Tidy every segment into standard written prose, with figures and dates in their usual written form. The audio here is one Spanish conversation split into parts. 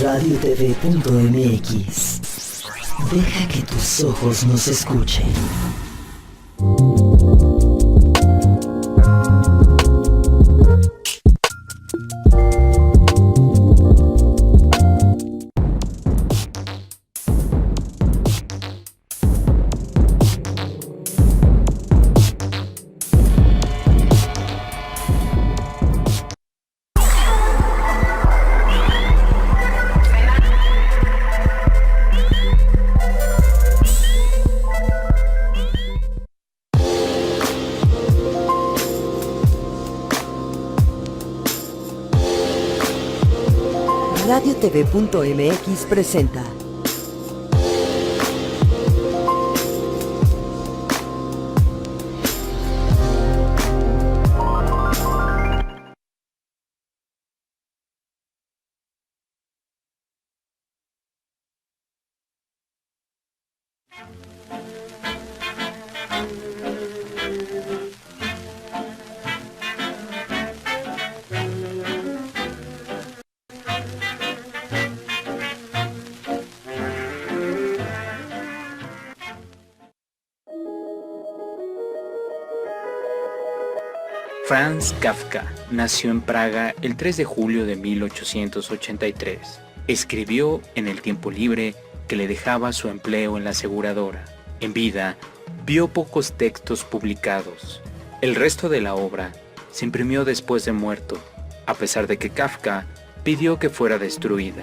radiotv.mx. Deja que tus ojos nos escuchen. radiotv.mx presenta Franz Kafka nació en Praga el 3 de julio de 1883. Escribió en el tiempo libre que le dejaba su empleo en la aseguradora. En vida, vio pocos textos publicados. El resto de la obra se imprimió después de muerto, a pesar de que Kafka pidió que fuera destruida.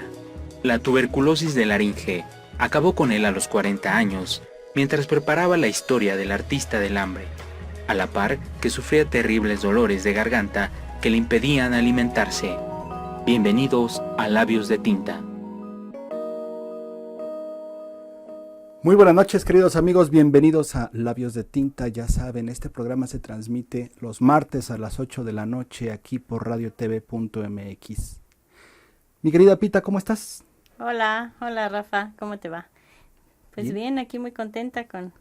La tuberculosis de laringe acabó con él a los 40 años, mientras preparaba la historia del artista del hambre, a la par que sufría terribles dolores de garganta que le impedían alimentarse. Bienvenidos a Labios de Tinta. Muy buenas noches, queridos amigos, bienvenidos a Labios de Tinta. Ya saben, este programa se transmite los martes a las 8 de la noche aquí por radiotv.mx. Mi querida Pita, ¿cómo estás? Hola Rafa, ¿cómo te va? Pues bien, aquí muy contenta con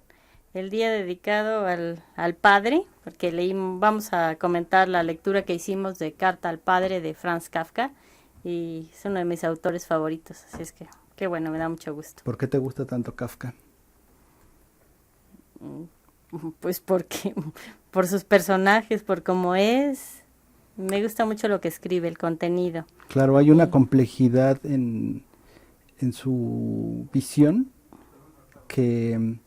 el día dedicado al padre, porque vamos a comentar la lectura que hicimos de Carta al Padre de Franz Kafka, y es uno de mis autores favoritos, así es que qué bueno, me da mucho gusto. ¿Por qué te gusta tanto Kafka? Pues porque por sus personajes, por cómo es, me gusta mucho lo que escribe, el contenido. Claro, hay una complejidad en su visión que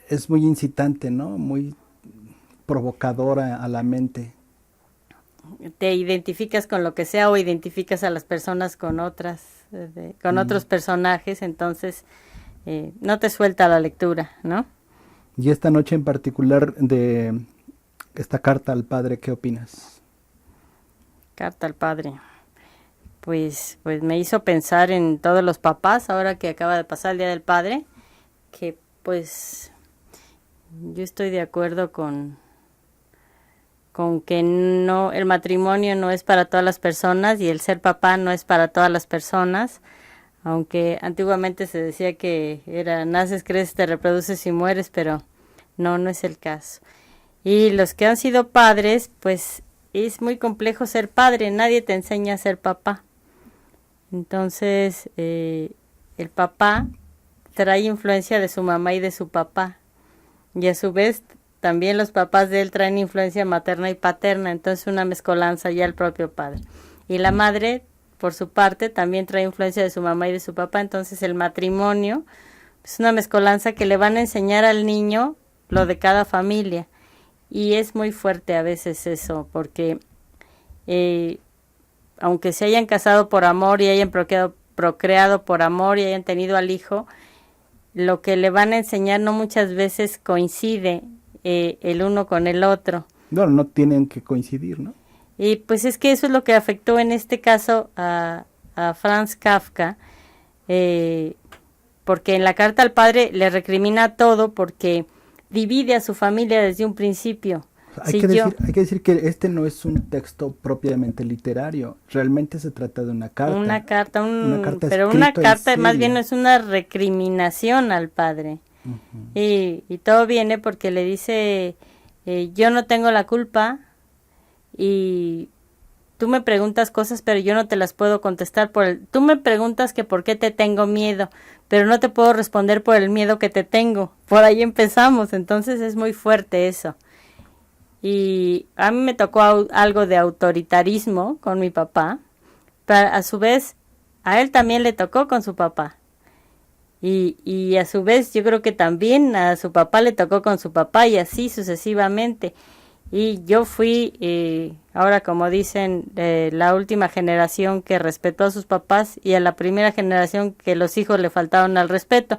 es muy incitante, ¿no? Muy provocadora a la mente. Te identificas con lo que sea o identificas a las personas con otros personajes, entonces no te suelta la lectura, ¿no? Y esta noche en particular de esta Carta al Padre, ¿qué opinas? Carta al Padre. Pues me hizo pensar en todos los papás, ahora que acaba de pasar el Día del Padre, que pues yo estoy de acuerdo con que no, el matrimonio no es para todas las personas y el ser papá no es para todas las personas, aunque antiguamente se decía que era naces, creces, te reproduces y mueres, pero no es el caso. Y los que han sido padres, pues es muy complejo ser padre, nadie te enseña a ser papá. Entonces, el papá trae influencia de su mamá y de su papá. Y a su vez, también los papás de él traen influencia materna y paterna, entonces una mezcolanza ya el propio padre. Y la madre, por su parte, también trae influencia de su mamá y de su papá, entonces el matrimonio es una mezcolanza que le van a enseñar al niño lo de cada familia. Y es muy fuerte a veces eso, porque aunque se hayan casado por amor y hayan procreado por amor y hayan tenido al hijo, lo que le van a enseñar no muchas veces coincide el uno con el otro. No tienen que coincidir, ¿no? Y pues es que eso es lo que afectó en este caso a Franz Kafka, porque en la Carta al Padre le recrimina todo porque divide a su familia desde un principio. Hay que decir que este no es un texto propiamente literario, realmente se trata de una carta. Pero una carta más bien es una recriminación al padre. Uh-huh. Y todo viene porque le dice, yo no tengo la culpa y tú me preguntas cosas, pero yo no te las puedo contestar tú me preguntas que por qué te tengo miedo, pero no te puedo responder por el miedo que te tengo. Por ahí empezamos, entonces es muy fuerte eso. Y a mí me tocó algo de autoritarismo con mi papá, pero a su vez a él también le tocó con su papá. Y a su vez yo creo que también a su papá le tocó con su papá y así sucesivamente. Y yo fui, ahora como dicen, la última generación que respetó a sus papás y a la primera generación que los hijos le faltaron al respeto.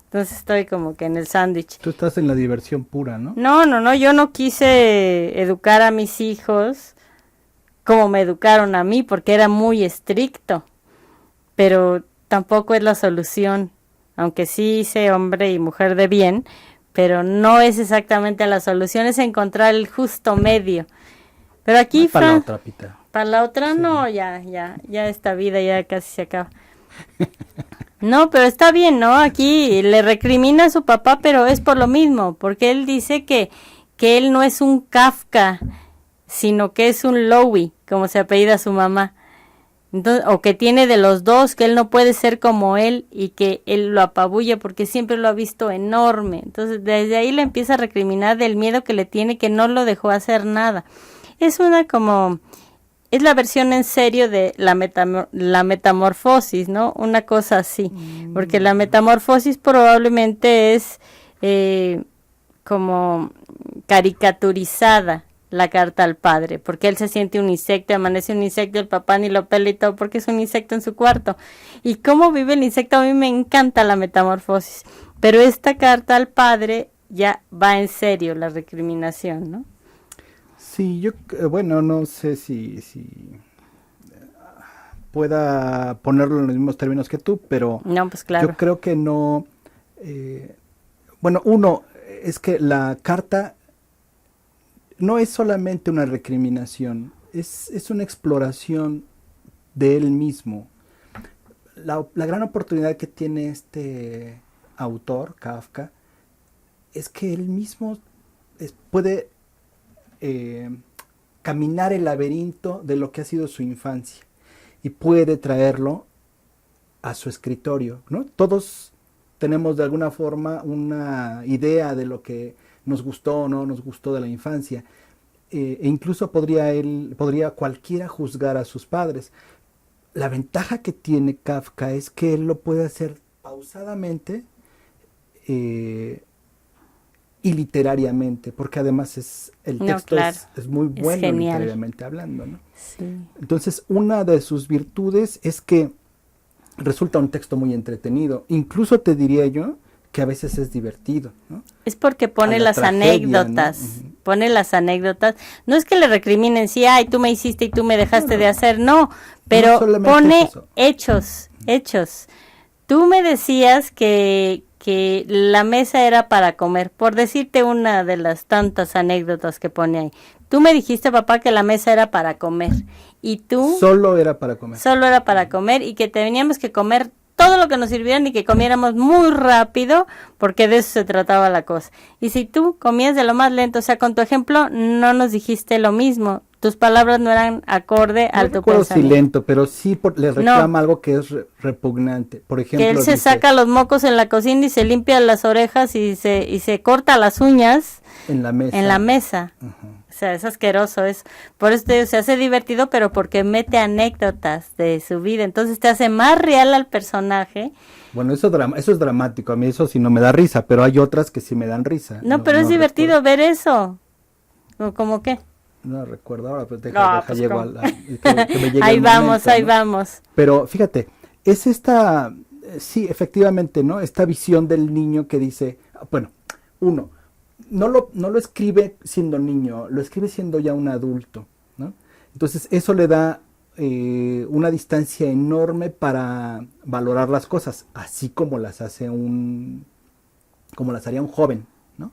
Entonces estoy como que en el sándwich. Tú estás en la diversión pura, ¿no? No, yo no quise educar a mis hijos como me educaron a mí porque era muy estricto, pero tampoco es la solución. Aunque sí hice hombre y mujer de bien, pero no es exactamente la solución, es encontrar el justo medio. Pero aquí, para la Fran, otra, Pita. para la otra Sí. no, ya esta vida ya casi se acaba. No, pero está bien, ¿no? Aquí le recrimina a su papá, pero es por lo mismo, porque él dice que él no es un Kafka, sino que es un Lowy, como se apellida su mamá. Entonces, o que tiene de los dos, que él no puede ser como él y que él lo apabulla porque siempre lo ha visto enorme. Entonces, desde ahí le empieza a recriminar del miedo que le tiene, que no lo dejó hacer nada. Es es la versión en serio de la metamorfosis, ¿no? Una cosa así, porque la metamorfosis probablemente es como caricaturizada la carta al padre, porque él se siente un insecto, amanece un insecto, el papá ni lo pela y todo, porque es un insecto en su cuarto. Y cómo vive el insecto, a mí me encanta la metamorfosis, pero esta carta al padre ya va en serio, la recriminación, ¿no? Sí, bueno, no sé si pueda ponerlo en los mismos términos que tú, pero No, pues claro. yo creo que no. Bueno, uno, es que la carta no es solamente una recriminación, es una exploración de él mismo. La gran oportunidad que tiene este autor, Kafka, es que él mismo puede caminar el laberinto de lo que ha sido su infancia y puede traerlo a su escritorio, ¿no? Todos tenemos de alguna forma una idea de lo que nos gustó o no nos gustó de la infancia, e incluso podría cualquiera juzgar a sus padres. La ventaja que tiene Kafka es que él lo puede hacer pausadamente y literariamente, porque además el texto claro, es muy bueno genial. literariamente hablando, ¿no? Sí. Entonces, una de sus virtudes es que resulta un texto muy entretenido. Incluso te diría yo que a veces es divertido, ¿no? Es porque pone A la las tragedia, anécdotas, ¿no? pone las anécdotas. No es que le recriminen, sí, ay, tú me hiciste y tú me dejaste de hacer, no, pero solamente pone es eso. hechos. Tú me decías que la mesa era para comer, por decirte una de las tantas anécdotas que pone ahí. Tú me dijiste, papá, que la mesa era para comer, y tú Solo era para comer. solo era para comer y que teníamos que comer todo lo que nos sirvieran y que comiéramos muy rápido porque de eso se trataba la cosa. Y si tú comías de lo más lento, o sea, con tu ejemplo no nos dijiste lo mismo, tus palabras no eran acorde No al tu recuerdo si pensamiento. lento, pero sí le reclama algo que es repugnante. Por ejemplo, Que él se dice, saca los mocos en la cocina y se limpia las orejas y se corta las uñas en la mesa. en la mesa. Ajá. O sea, es asqueroso eso. Por eso te digo, se hace divertido, pero porque mete anécdotas de su vida. Entonces te hace más real al personaje. Bueno, eso es dramático. A mí eso sí no me da risa, pero hay otras que sí me dan risa. No, pero es divertido ver eso. ¿O cómo qué? No recuerdo ahora, pero No, pues, llego ¿cómo? que me llegue Ahí el vamos, momento, ahí ¿no? vamos. Pero fíjate, es esta, sí, efectivamente, ¿no? Esta visión del niño que dice, bueno, uno, no lo escribe siendo niño, lo escribe siendo ya un adulto, ¿no? Entonces eso le da una distancia enorme para valorar las cosas, así como las haría un joven, ¿no?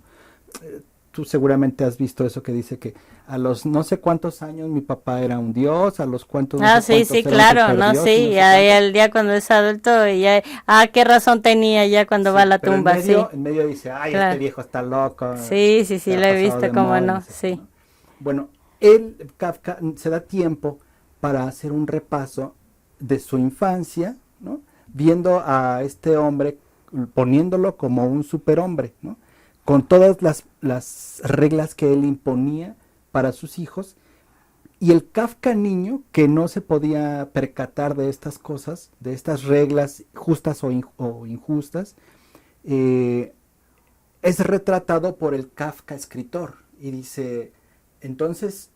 Tú seguramente has visto eso que dice que a los no sé cuántos años mi papá era un dios, a los cuantos no sé Sí, cuántos era un claro, no, superdios, sí, no sé ya cuántos. el día cuando es adulto, ya, qué razón tenía ya cuando Sí, va a la pero tumba, sí. en medio dice, ay, Claro. este viejo está loco. Sí, se lo ha he pasado visto, de cómo moda, no, sé qué, sí. ¿no? Bueno, Kafka, se da tiempo para hacer un repaso de su infancia, ¿no? Viendo a este hombre, poniéndolo como un superhombre, ¿no? Con todas las reglas que él imponía para sus hijos, y el Kafka niño, que no se podía percatar de estas cosas, de estas reglas justas o injustas, es retratado por el Kafka escritor, y dice, entonces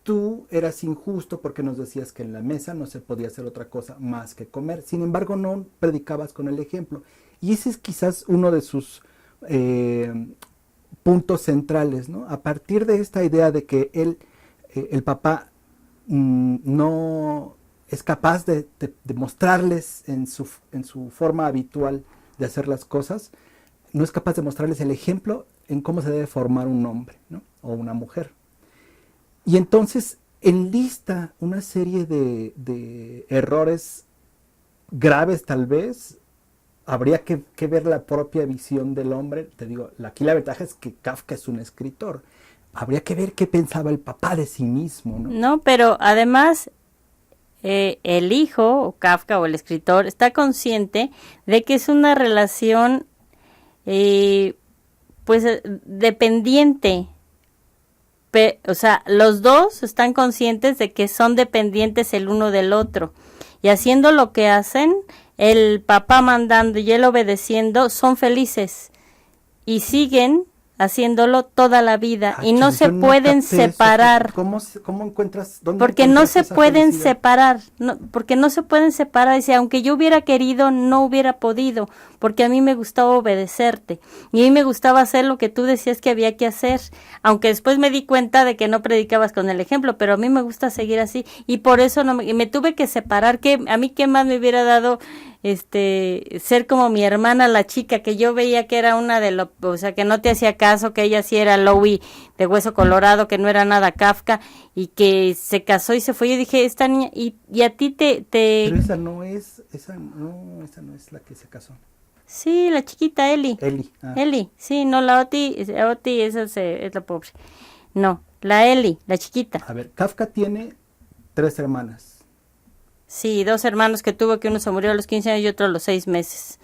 tú eras injusto porque nos decías que en la mesa no se podía hacer otra cosa más que comer, sin embargo no predicabas con el ejemplo, y ese es quizás uno de sus puntos centrales, ¿no? A partir de esta idea de que el papá no es capaz de mostrarles en su forma habitual de hacer las cosas, no es capaz de mostrarles el ejemplo en cómo se debe formar un hombre, ¿no? O una mujer. Y entonces enlista una serie de errores graves tal vez. Habría que ver la propia visión del hombre. Te digo, aquí la ventaja es que Kafka es un escritor. Habría que ver qué pensaba el papá de sí mismo, ¿no? No, pero además el hijo, o Kafka, o el escritor, está consciente de que es una relación pues dependiente. O sea, los dos están conscientes de que son dependientes el uno del otro. Y haciendo lo que hacen, el papá mandando y él obedeciendo, son felices. Y siguen haciéndolo toda la vida. Y no se pueden separar. ¿Cómo encuentras? Porque no se pueden separar. Porque no se pueden separar. Dice, aunque yo hubiera querido, no hubiera podido. Porque a mí me gustaba obedecerte. Y a mí me gustaba hacer lo que tú decías que había que hacer. Aunque después me di cuenta de que no predicabas con el ejemplo. Pero a mí me gusta seguir así. Y por eso me tuve que separar. Que a mí qué más me hubiera dado ser como mi hermana la chica, que yo veía que era una o sea, que no te hacía caso, que ella sí era Louie de hueso colorado, que no era nada Kafka, y que se casó y se fue. Yo dije, esta niña, y a ti Pero esa no es la que se casó. Sí, la chiquita Eli. Eli, sí, no, la Oti esa es la pobre. No, la Eli, la chiquita. A ver, Kafka tiene 3 hermanas. Sí, 2 hermanos que tuvo, que uno se murió a los 15 años y otro a los 6 meses.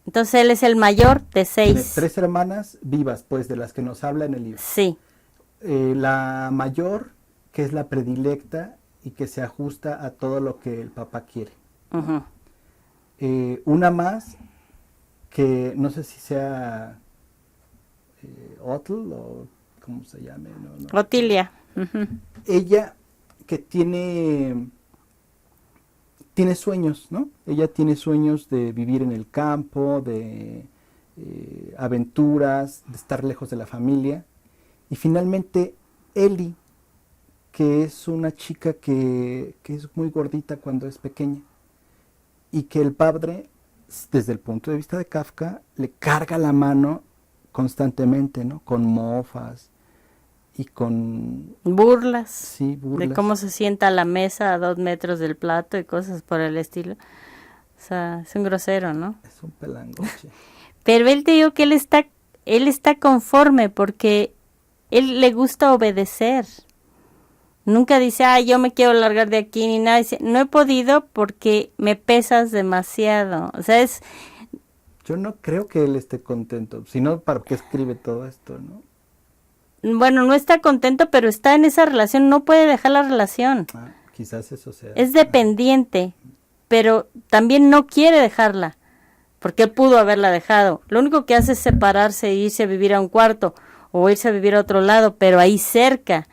Entonces él es el mayor de 6. Tiene 3 hermanas vivas, pues, de las que nos habla en el libro. Sí. La mayor, que es la predilecta y que se ajusta a todo lo que el papá quiere. Uh-huh. Una más, que no sé si sea Otl o cómo se llame. No. Otilia. Uh-huh. Ella que tiene sueños, ¿no? Ella tiene sueños de vivir en el campo, de aventuras, de estar lejos de la familia. Y finalmente Eli, que es una chica que es muy gordita cuando es pequeña, y que el padre, desde el punto de vista de Kafka, le carga la mano constantemente, ¿no? Con mofas y con burlas. Sí, burlas. De cómo se sienta a la mesa a 2 metros del plato y cosas por el estilo. O sea, es un grosero, ¿no? Es un pelangoche. Pero él te digo que él está conforme porque él le gusta obedecer. Nunca dice, yo me quiero largar de aquí ni nada. Dice, no he podido porque me pesas demasiado. O sea, Yo no creo que él esté contento, sino para qué escribe todo esto, ¿no? Bueno, no está contento, pero está en esa relación, no puede dejar la relación. Quizás eso sea. Es dependiente, pero también no quiere dejarla, porque él pudo haberla dejado. Lo único que hace es separarse e irse a vivir a un cuarto, o irse a vivir a otro lado, pero ahí cerca,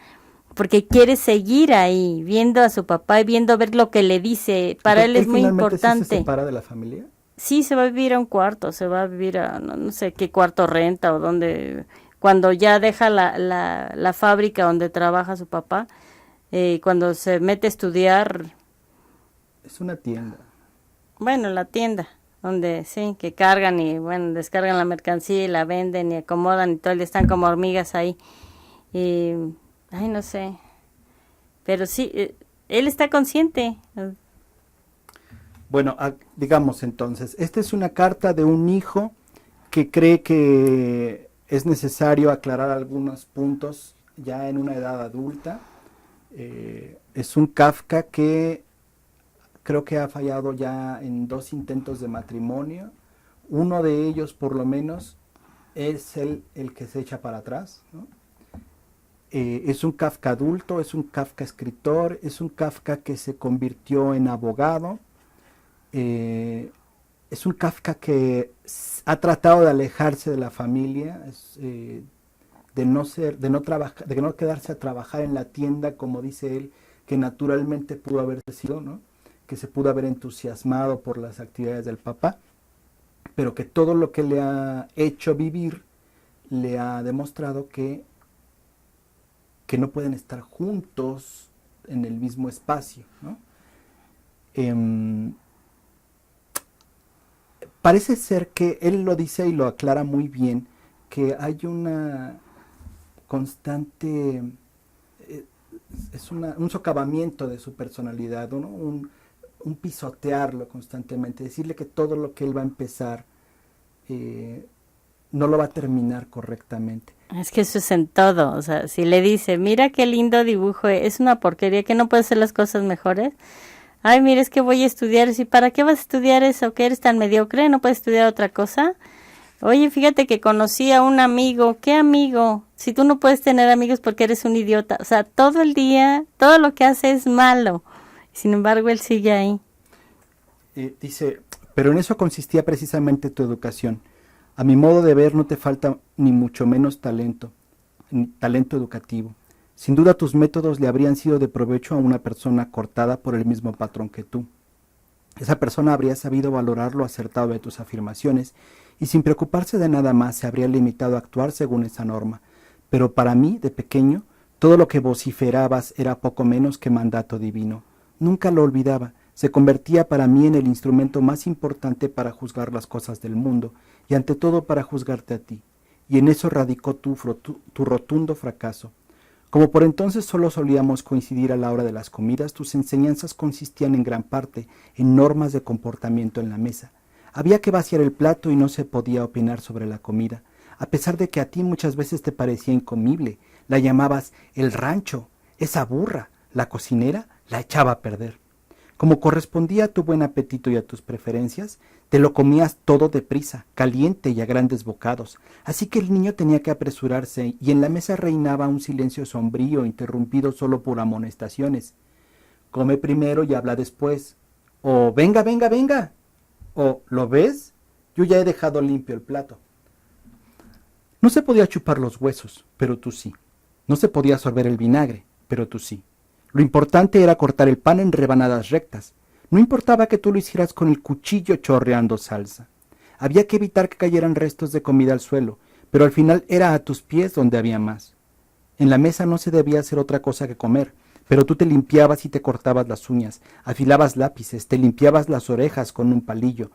porque quiere seguir ahí, viendo a su papá y viendo a ver lo que le dice. Para él es muy importante. ¿Se separa de la familia? Sí, se va a vivir a un cuarto, se va a vivir a no sé qué cuarto renta o dónde. Cuando ya deja la fábrica donde trabaja su papá, cuando se mete a estudiar. Es una tienda. Bueno, la tienda, donde sí, que cargan y bueno, descargan la mercancía y la venden y acomodan y todo, y están como hormigas ahí. Y, no sé. Pero sí, él está consciente. Bueno, digamos entonces, esta es una carta de un hijo que cree que es necesario aclarar algunos puntos ya en una edad adulta, Es un Kafka que creo que ha fallado ya en 2 intentos de matrimonio. Uno de ellos, por lo menos, es el que se echa para atrás, ¿no? Es un Kafka adulto, es un Kafka escritor, es un Kafka que se convirtió en abogado, es un Kafka que ha tratado de alejarse de la familia, de no quedarse a trabajar en la tienda, como dice él, que naturalmente pudo haber sido, ¿no? Que se pudo haber entusiasmado por las actividades del papá, pero que todo lo que le ha hecho vivir le ha demostrado que no pueden estar juntos en el mismo espacio, ¿no? Parece ser que él lo dice y lo aclara muy bien, que hay una constante, un socavamiento de su personalidad, ¿no? Un pisotearlo constantemente, decirle que todo lo que él va a empezar no lo va a terminar correctamente. Es que eso es en todo, o sea, si le dice, mira qué lindo dibujo, es una porquería, que no puedes hacer las cosas mejores. Ay, mira, es que voy a estudiar, ¿y para qué vas a estudiar eso? ¿Que eres tan mediocre? ¿No puedes estudiar otra cosa? Oye, fíjate que conocí a un amigo. ¿Qué amigo? Si tú no puedes tener amigos porque eres un idiota. O sea, todo el día, todo lo que hace es malo. Sin embargo, él sigue ahí. Dice, pero en eso consistía precisamente tu educación. A mi modo de ver, no te falta ni mucho menos talento educativo. Sin duda tus métodos le habrían sido de provecho a una persona cortada por el mismo patrón que tú. Esa persona habría sabido valorar lo acertado de tus afirmaciones y sin preocuparse de nada más se habría limitado a actuar según esa norma. Pero para mí, de pequeño, todo lo que vociferabas era poco menos que mandato divino. Nunca lo olvidaba. Se convertía para mí en el instrumento más importante para juzgar las cosas del mundo y ante todo para juzgarte a ti. Y en eso radicó tu rotundo fracaso. Como por entonces solo solíamos coincidir a la hora de las comidas, tus enseñanzas consistían en gran parte en normas de comportamiento en la mesa. Había que vaciar el plato y no se podía opinar sobre la comida, a pesar de que a ti muchas veces te parecía incomible. La llamabas el rancho, esa burra, la cocinera, la echaba a perder. Como correspondía a tu buen apetito y a tus preferencias, te lo comías todo deprisa, caliente y a grandes bocados, así que el niño tenía que apresurarse y en la mesa reinaba un silencio sombrío, interrumpido solo por amonestaciones. Come primero y habla después. O venga, venga, venga. O ¿lo ves? Yo ya he dejado limpio el plato. No se podía chupar los huesos, pero tú sí. No se podía sorber el vinagre, pero tú sí. Lo importante era cortar el pan en rebanadas rectas. No importaba que tú lo hicieras con el cuchillo chorreando salsa. Había que evitar que cayeran restos de comida al suelo, pero al final era a tus pies donde había más. En la mesa no se debía hacer otra cosa que comer, pero tú te limpiabas y te cortabas las uñas, afilabas lápices, te limpiabas las orejas con un palillo.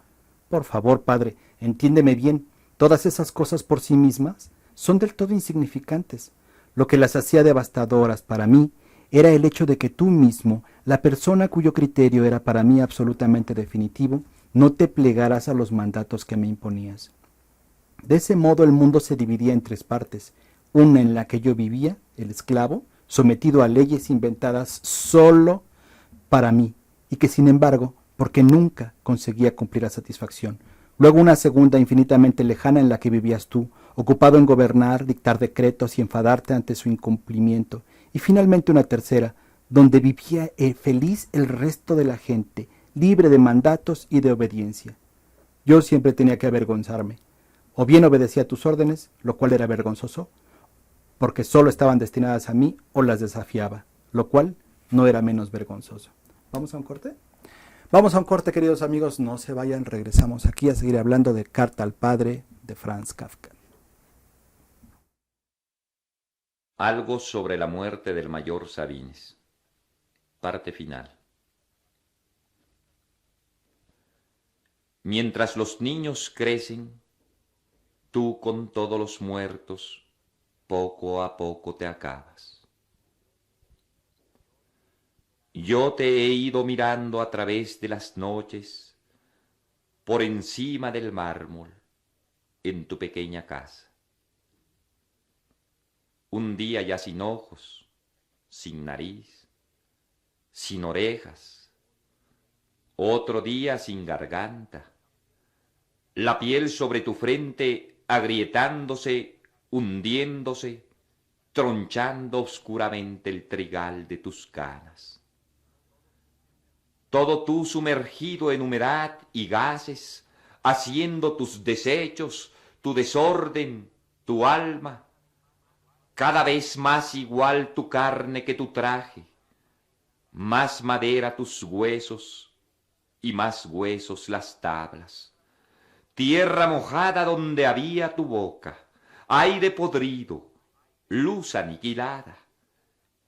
Por favor, padre, entiéndeme bien, todas esas cosas por sí mismas son del todo insignificantes. Lo que las hacía devastadoras para mí era el hecho de que tú mismo, la persona cuyo criterio era para mí absolutamente definitivo, no te plegaras a los mandatos que me imponías. De ese modo el mundo se dividía en 3 partes, una en la que yo vivía, el esclavo, sometido a leyes inventadas solo para mí, y que sin embargo, porque nunca conseguía cumplir a satisfacción. Luego una segunda infinitamente lejana en la que vivías tú, ocupado en gobernar, dictar decretos y enfadarte ante su incumplimiento. Y finalmente una tercera, donde vivía feliz el resto de la gente, libre de mandatos y de obediencia. Yo siempre tenía que avergonzarme. O bien obedecía tus órdenes, lo cual era vergonzoso, porque solo estaban destinadas a mí, o las desafiaba, lo cual no era menos vergonzoso. ¿Vamos a un corte? Vamos a un corte, queridos amigos, no se vayan, regresamos aquí a seguir hablando de Carta al Padre de Franz Kafka. Algo sobre la muerte del mayor Sabines. Parte final. Mientras los niños crecen, tú con todos los muertos, poco a poco te acabas. Yo te he ido mirando a través de las noches, por encima del mármol, en tu pequeña casa. Un día ya sin ojos, sin nariz, sin orejas, otro día sin garganta, la piel sobre tu frente agrietándose, hundiéndose, tronchando oscuramente el trigal de tus canas. Todo tú sumergido en humedad y gases, haciendo tus desechos, tu desorden, tu alma, cada vez más igual tu carne que tu traje, más madera tus huesos y más huesos las tablas. Tierra mojada donde había tu boca, aire podrido, luz aniquilada,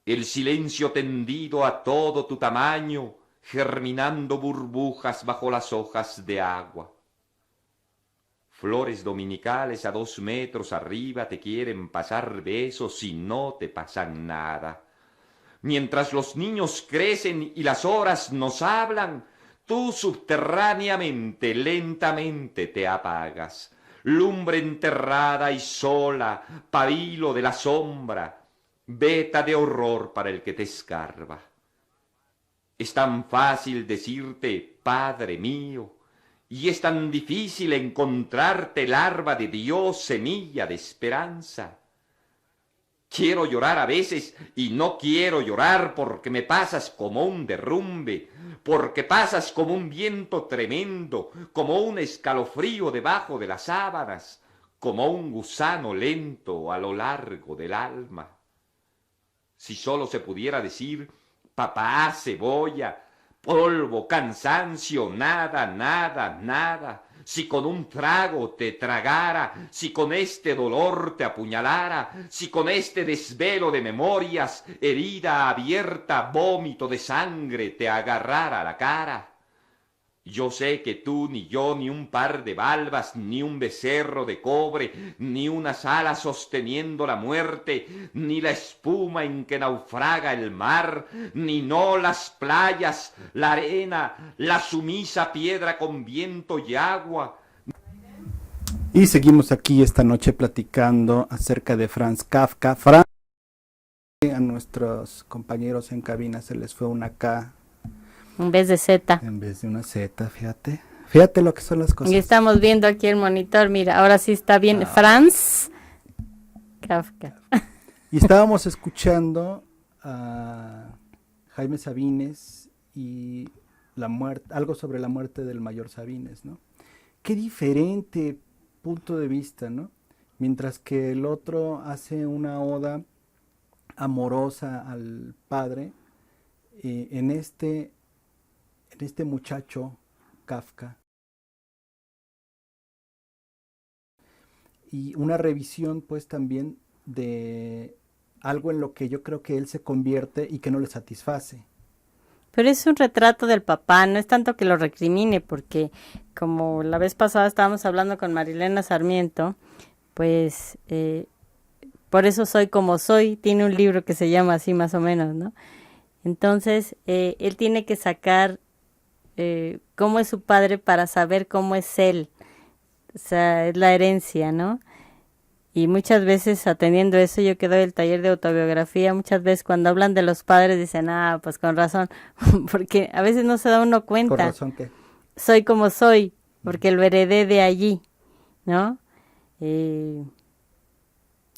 el silencio tendido a todo tu tamaño, germinando burbujas bajo las hojas de agua. Flores dominicales a 2 metros arriba te quieren pasar besos y no te pasan nada. Mientras los niños crecen y las horas nos hablan, tú subterráneamente, lentamente te apagas. Lumbre enterrada y sola, pabilo de la sombra, veta de horror para el que te escarba. Es tan fácil decirte, Padre mío, y es tan difícil encontrarte larva de Dios, semilla de esperanza. Quiero llorar a veces y no quiero llorar porque me pasas como un derrumbe, porque pasas como un viento tremendo, como un escalofrío debajo de las sábanas, como un gusano lento a lo largo del alma. Si solo se pudiera decir, papá, cebolla, polvo, cansancio, nada, nada, nada. Si con un trago te tragara, si con este dolor te apuñalara, si con este desvelo de memorias, herida abierta, vómito de sangre te agarrara la cara. Yo sé que tú, ni yo, ni un par de balbas, ni un becerro de cobre, ni unas alas sosteniendo la muerte, ni la espuma en que naufraga el mar, ni no las playas, la arena, la sumisa piedra con viento y agua. Y seguimos aquí esta noche platicando acerca de Franz Kafka. A nuestros compañeros en cabina se les fue una K En vez de Z. en vez de una Z, fíjate. Fíjate lo que son las cosas. Y estamos viendo aquí el monitor, mira, ahora sí está bien. Franz Kafka. Y estábamos escuchando a Jaime Sabines y la muerte, algo sobre la muerte del mayor Sabines, ¿no? Qué diferente punto de vista, ¿no? Mientras que el otro hace una oda amorosa al padre, en este muchacho Kafka, y una revisión pues también de algo en lo que yo creo que él se convierte y que no le satisface. Pero es un retrato del papá, no es tanto que lo recrimine, porque como la vez pasada estábamos hablando con Marilena Sarmiento, pues por eso soy como soy, tiene un libro que se llama así más o menos, ¿no? Entonces, él tiene que sacar cómo es su padre para saber cómo es él, o sea, es la herencia, ¿no? Y muchas veces atendiendo eso, yo que doy el taller de autobiografía, muchas veces cuando hablan de los padres dicen, pues con razón, porque a veces no se da uno cuenta. ¿Con razón qué? Soy como soy, porque lo heredé de allí, ¿no?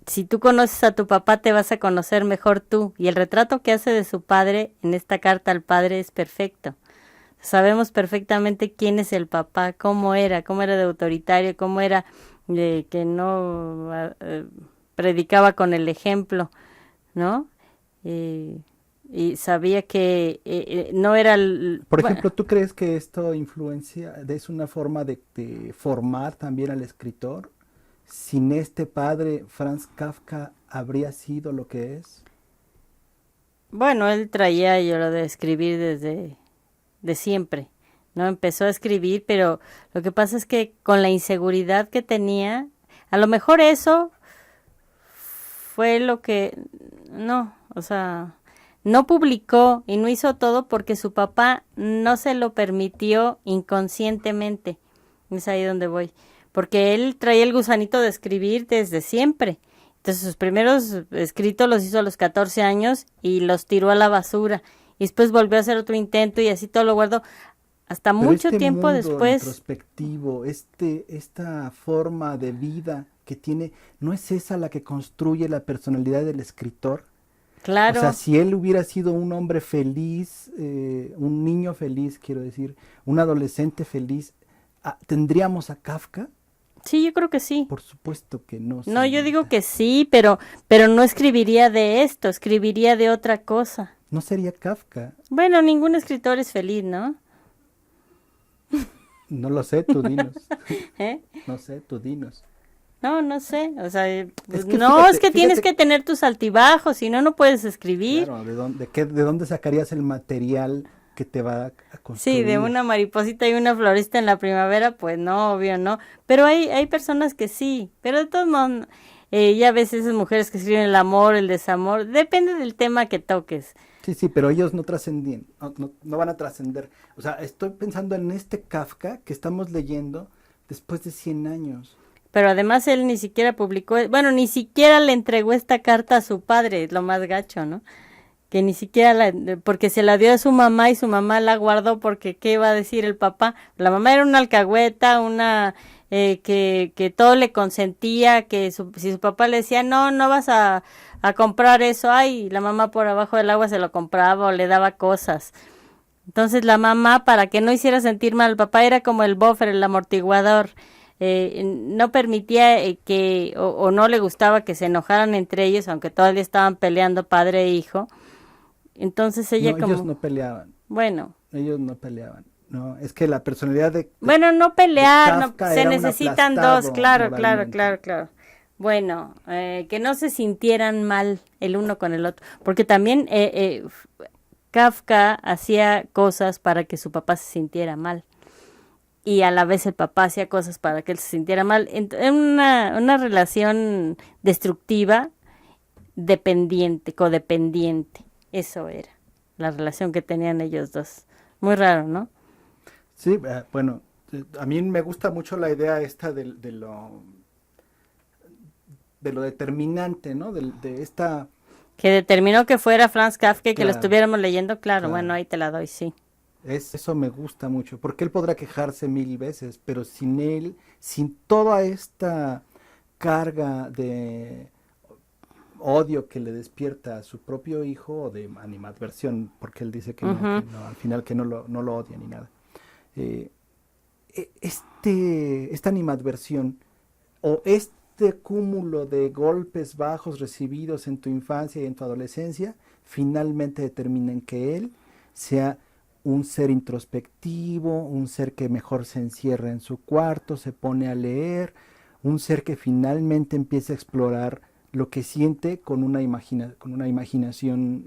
Si tú conoces a tu papá, te vas a conocer mejor tú. Y el retrato que hace de su padre en esta carta al padre es perfecto. Sabemos perfectamente quién es el papá, cómo era de autoritario, cómo era que no predicaba con el ejemplo, ¿no? Y sabía que no era... Por ejemplo, ¿tú crees que esto influencia, es una forma de formar también al escritor? Sin este padre, Franz Kafka habría sido lo que es. Bueno, él traía yo lo de escribir desde de siempre, ¿no? Empezó a escribir, pero lo que pasa es que con la inseguridad que tenía, a lo mejor eso fue lo que no publicó y no hizo todo porque su papá no se lo permitió inconscientemente. Es ahí donde voy. Porque él traía el gusanito de escribir desde siempre. Entonces sus primeros escritos los hizo a los 14 años y los tiró a la basura. y después volvió a hacer otro intento y así todo lo guardó. Hasta Pero mucho este tiempo mundo después, introspectivo, esta forma de vida que tiene, ¿no es esa la que construye la personalidad del escritor? claro, O sea, si él hubiera sido un hombre feliz, un niño feliz, quiero decir, un adolescente feliz, ¿tendríamos a Kafka? sí, yo creo que sí. Por supuesto que no. No, yo digo señorita. que sí, pero no escribiría de esto, escribiría de otra cosa. No sería Kafka. Bueno, ningún escritor es feliz, ¿no? No lo sé, tú dinos. ¿Eh? No sé, tú dinos. No, no sé, o sea, pues que no, fíjate- es que tienes fíjate- que tener tus altibajos, si no, no puedes escribir. Claro, ¿de dónde sacarías el material que te va a construir? Sí, de una mariposita y una florista en la primavera, pues no, obvio no. Pero hay personas que sí, pero de todos modos, ya ves esas mujeres que escriben el amor, el desamor, depende del tema que toques. Sí, sí, pero ellos no trascendían, no van a trascender. O sea, estoy pensando en este Kafka que estamos leyendo después de 100 años. Pero además él ni siquiera publicó, bueno, ni siquiera le entregó esta carta a su padre, es lo más gacho, ¿no? Que ni siquiera porque se la dio a su mamá y su mamá la guardó porque ¿qué iba a decir el papá? La mamá era una alcahueta, una que todo le consentía, que si su papá le decía, no vas a comprar eso, ay, la mamá por abajo del agua se lo compraba o le daba cosas. Entonces la mamá, para que no hiciera sentir mal al papá, era como el buffer, el amortiguador. No permitía o no le gustaba que se enojaran entre ellos, aunque todavía estaban peleando padre e hijo. Entonces ella No, como, ellos no peleaban, bueno, ellos no peleaban. No, es que la personalidad de bueno, no pelear, Kafka se era un necesitan dos, aplastado claro, moralmente. claro. Bueno, que no se sintieran mal el uno con el otro, porque también Kafka hacía cosas para que su papá se sintiera mal. Y a la vez el papá hacía cosas para que él se sintiera mal. En una relación destructiva, dependiente, codependiente. Eso era la relación que tenían ellos dos. Muy raro, ¿no? Sí, bueno, a mí me gusta mucho la idea esta de lo determinante, ¿no? De esta... Que determinó que fuera Franz Kafka y que lo Claro, estuviéramos leyendo, claro, claro. bueno, ahí te la doy, sí. Eso me gusta mucho, porque él podrá quejarse 1000 veces, pero sin él, sin toda esta carga de odio que le despierta a su propio hijo, o de animadversión, porque él dice que no, Ujú. que no, al final que no lo odia ni nada. Eh, esta animadversión o este cúmulo de golpes bajos recibidos en tu infancia y en tu adolescencia, finalmente determinan que él sea un ser introspectivo, un ser que mejor se encierra en su cuarto, se pone a leer, un ser que finalmente empieza a explorar lo que siente con una imaginación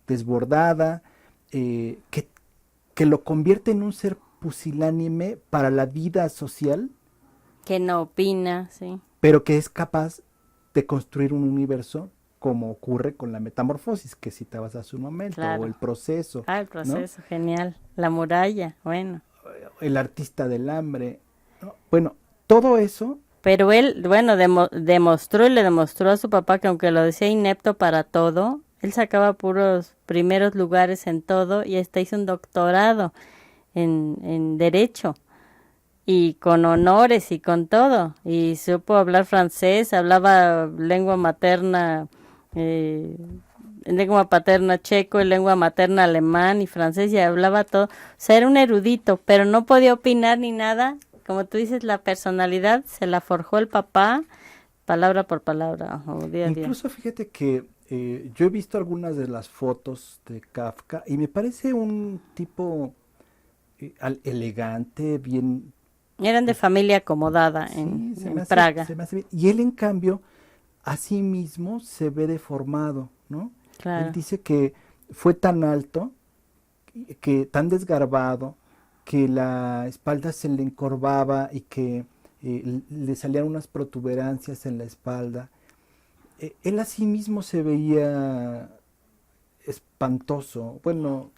desbordada, que lo convierte en un ser pusilánime para la vida social, Que no opina, sí. pero que es capaz de construir un universo como ocurre con la metamorfosis que citabas hace un momento, Claro. o el proceso, Ah, el ¿no? proceso, genial. La muralla, bueno. El artista del hambre, ¿no? Bueno, todo eso, Pero él, bueno, demostró y le demostró a su papá que aunque lo decía inepto para todo, él sacaba puros primeros lugares en todo y hasta hizo un doctorado en Derecho y con honores y con todo. Y supo hablar francés, hablaba lengua materna, lengua paterna checo, lengua materna alemán y francés y hablaba todo. O sea, era un erudito, pero no podía opinar ni nada. Como tú dices, la personalidad se la forjó el papá, palabra por palabra, o día a día. incluso fíjate que yo he visto algunas de las fotos de Kafka y me parece un tipo elegante, bien... Eran de familia acomodada Sí, en, se en me hace- Praga. se me hace bien. Y él, en cambio, a sí mismo se ve deformado, ¿no? Claro. Él dice que fue tan alto, que tan desgarbado, que la espalda se le encorvaba y que le salían unas protuberancias en la espalda. Él a sí mismo se veía espantoso, bueno,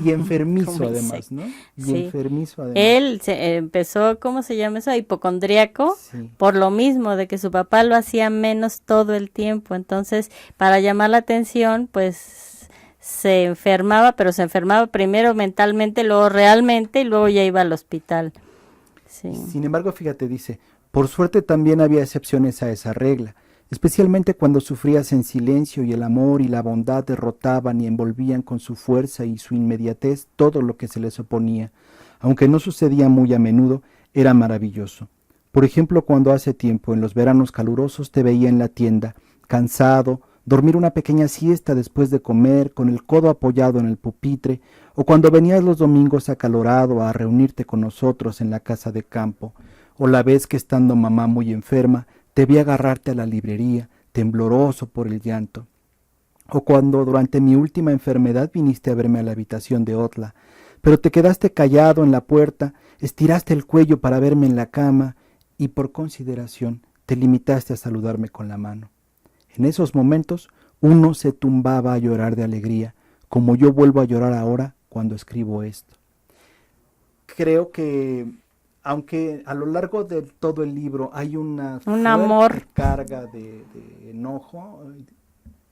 y enfermizo Como además, insecto. ¿no? Y Sí. enfermizo además. Él empezó, ¿cómo se llama eso? Hipocondríaco, Sí. por lo mismo, de que su papá lo hacía menos todo el tiempo. Entonces, para llamar la atención, pues se enfermaba, pero se enfermaba primero mentalmente, luego realmente y luego ya iba al hospital. Sí. Sin embargo, fíjate, dice, por suerte también había excepciones a esa regla, especialmente cuando sufrías en silencio y el amor y la bondad derrotaban y envolvían con su fuerza y su inmediatez todo lo que se les oponía. Aunque no sucedía muy a menudo, era maravilloso. Por ejemplo, cuando hace tiempo, en los veranos calurosos, te veía en la tienda, cansado, dormir una pequeña siesta después de comer, con el codo apoyado en el pupitre, o cuando venías los domingos acalorado a reunirte con nosotros en la casa de campo, o la vez que estando mamá muy enferma, te vi agarrarte a la librería, tembloroso por el llanto, o cuando durante mi última enfermedad viniste a verme a la habitación de Otla, pero te quedaste callado en la puerta, estiraste el cuello para verme en la cama, y por consideración te limitaste a saludarme con la mano. En esos momentos uno se tumbaba a llorar de alegría, como yo vuelvo a llorar ahora cuando escribo esto. Creo que, aunque a lo largo de todo el libro hay una fuerte amor. carga de enojo,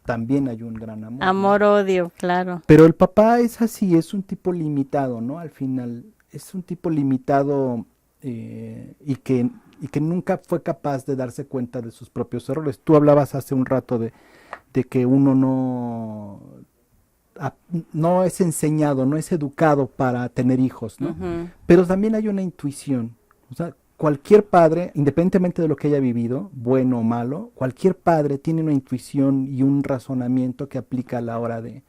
también hay un gran amor. Amor-odio, claro. Pero el papá es así, es un tipo limitado, ¿no? Al final, es un tipo limitado y que nunca fue capaz de darse cuenta de sus propios errores. Tú hablabas hace un rato de que uno no es enseñado, no es educado para tener hijos, ¿no? Uh-huh. Pero también hay una intuición. O sea, cualquier padre, independientemente de lo que haya vivido, bueno o malo, cualquier padre tiene una intuición y un razonamiento que aplica a la hora de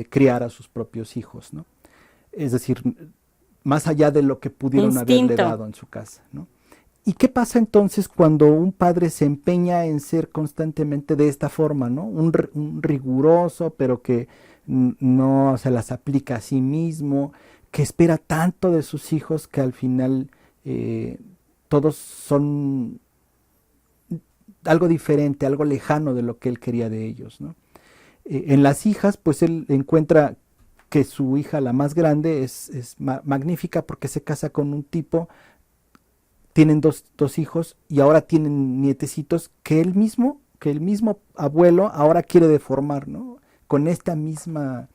criar a sus propios hijos, ¿no? Es decir, más allá de lo que pudieron haberle dado en su casa, ¿no? ¿Y qué pasa entonces cuando un padre se empeña en ser constantemente de esta forma, ¿no? Un riguroso, pero que no se las aplica a sí mismo, que espera tanto de sus hijos que al final todos son algo diferente, algo lejano de lo que él quería de ellos, ¿no? En las hijas, pues él encuentra que su hija, la más grande, es magnífica porque se casa con un tipo, tienen dos hijos y ahora tienen nietecitos que el mismo abuelo ahora quiere deformar, ¿no? Con esta misma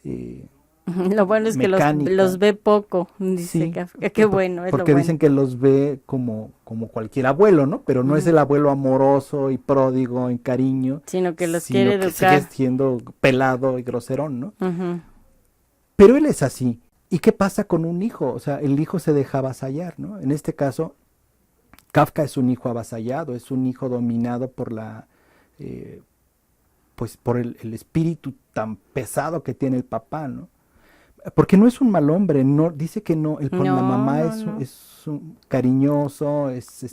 lo bueno es mecánica. Que los ve poco, dice Sí, Kafka. Qué bueno, es porque lo bueno. dicen que los ve como cualquier abuelo, ¿no? Pero no es el abuelo amoroso y pródigo en cariño, Sino que los sino quiere que educar. sigue siendo pelado y groserón, ¿no? Uh-huh. Pero él es así. ¿Y qué pasa con un hijo? O sea, el hijo se deja avasallar, ¿no? En este caso, Kafka es un hijo avasallado, es un hijo dominado por pues por el espíritu tan pesado que tiene el papá, ¿no? Porque no es un mal hombre, no, dice que no, con la mamá es un cariñoso, es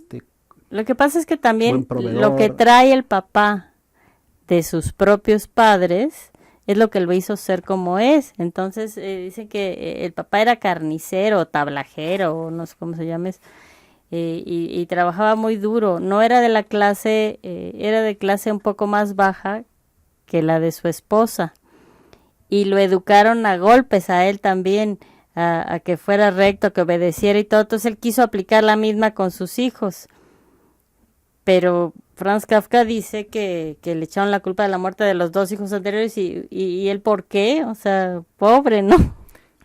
Lo que pasa es que también buen proveedor. lo que trae el papá de sus propios padres es lo que lo hizo ser como es. Entonces dice que el papá era carnicero, tablajero, no sé cómo se llama, y trabajaba muy duro. No era de la clase, era de clase un poco más baja que la de su esposa. Y lo educaron a golpes a él también, a que fuera recto, que obedeciera y todo. Entonces él quiso aplicar la misma con sus hijos. Pero Franz Kafka dice que le echaron la culpa de la muerte de los dos hijos anteriores y él ¿por qué? O sea, pobre, ¿no?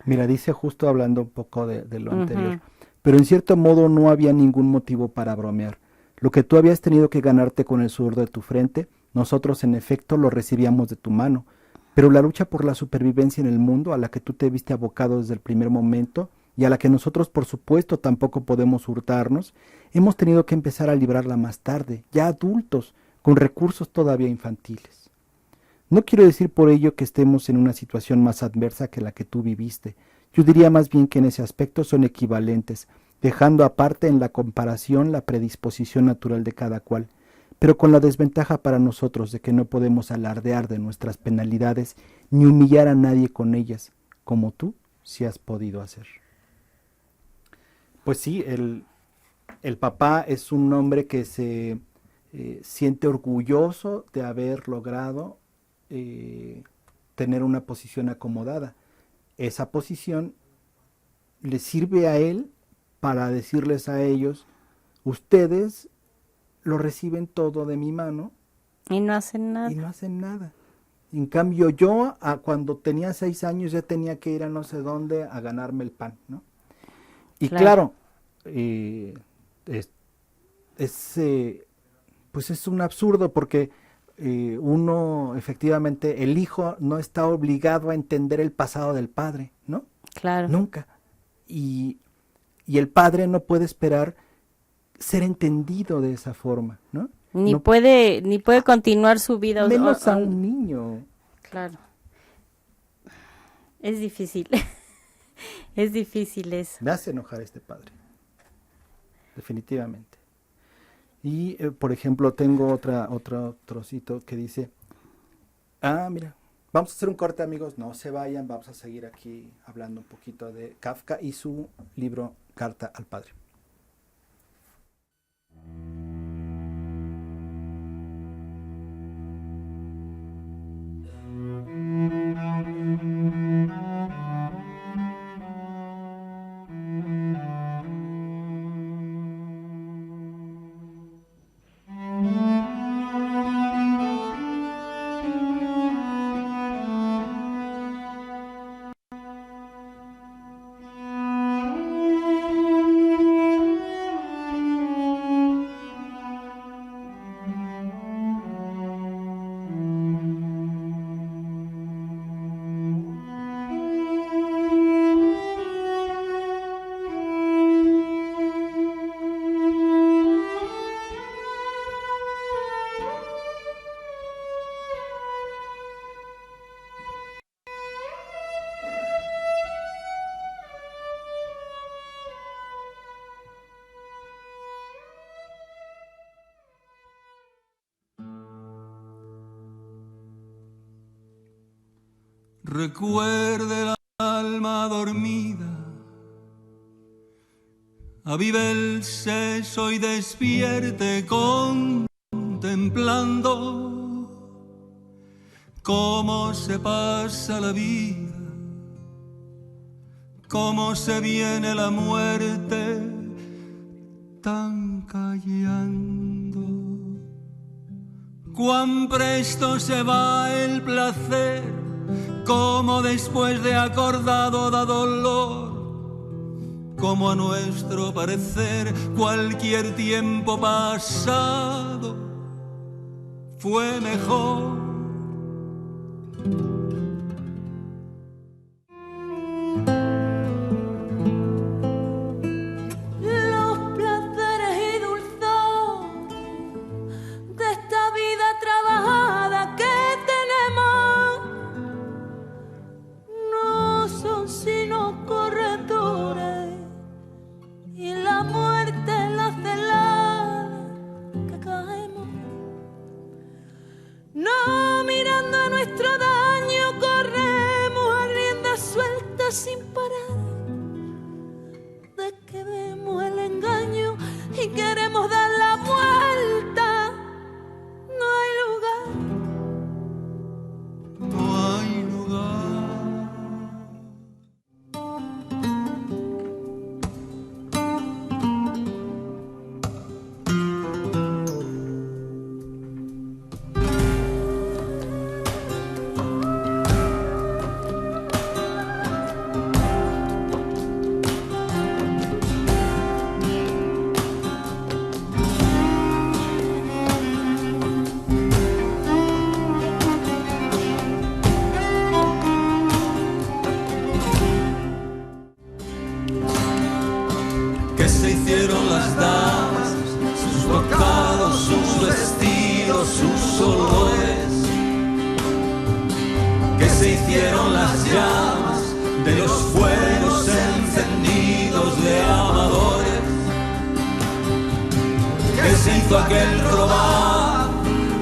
Mira, dice justo hablando un poco de lo anterior. Pero en cierto modo no había ningún motivo para bromear. Lo que tú habías tenido que ganarte con el sudor de tu frente, nosotros en efecto lo recibíamos de tu mano. Pero la lucha por la supervivencia en el mundo a la que tú te viste abocado desde el primer momento y a la que nosotros por supuesto tampoco podemos hurtarnos, hemos tenido que empezar a librarla más tarde, ya adultos, con recursos todavía infantiles. No quiero decir por ello que estemos en una situación más adversa que la que tú viviste. Yo diría más bien que en ese aspecto son equivalentes, dejando aparte en la comparación la predisposición natural de cada cual, pero con la desventaja para nosotros de que no podemos alardear de nuestras penalidades ni humillar a nadie con ellas, como tú sí has podido hacer. Pues sí, el papá es un hombre que se siente orgulloso de haber logrado tener una posición acomodada. Esa posición le sirve a él para decirles a ellos, ustedes lo reciben todo de mi mano y no hacen nada. Y no hacen nada. En cambio yo, cuando tenía 6 años, ya tenía que ir a no sé dónde a ganarme el pan, ¿no? Y claro, pues es un absurdo porque uno, efectivamente, el hijo no está obligado a entender el pasado del padre, ¿no? Claro. Nunca. Y el padre no puede esperar ser entendido de esa forma, ¿no? Ni No- puede continuar su vida. Menos a un niño. Claro. Es difícil. Es difícil eso. Me hace enojar este padre. Definitivamente. Y, por ejemplo, tengo otro trocito que dice, mira, vamos a hacer un corte, amigos, no se vayan, vamos a seguir aquí hablando un poquito de Kafka y su libro Carta al Padre. Recuerde el alma dormida, avive el seso y despierte contemplando cómo se pasa la vida, cómo se viene la muerte tan callando. Cuán presto se va el placer, como después de acordado da dolor, como a nuestro parecer cualquier tiempo pasado fue mejor. Los placeres y dulzores de esta vida trabajada que no son sino corredores, y la muerte en la celada que caemos, no mirando a nuestro daño, corremos a rienda suelta sin parar, de que vemos el engaño y queremos dar la vuelta, no hay lugar. No hay lugar. Que se hicieron las damas, sus bocados, sus vestidos, sus olores. Que se hicieron las llamas de los fuegos encendidos de amadores. Que se hizo aquel robar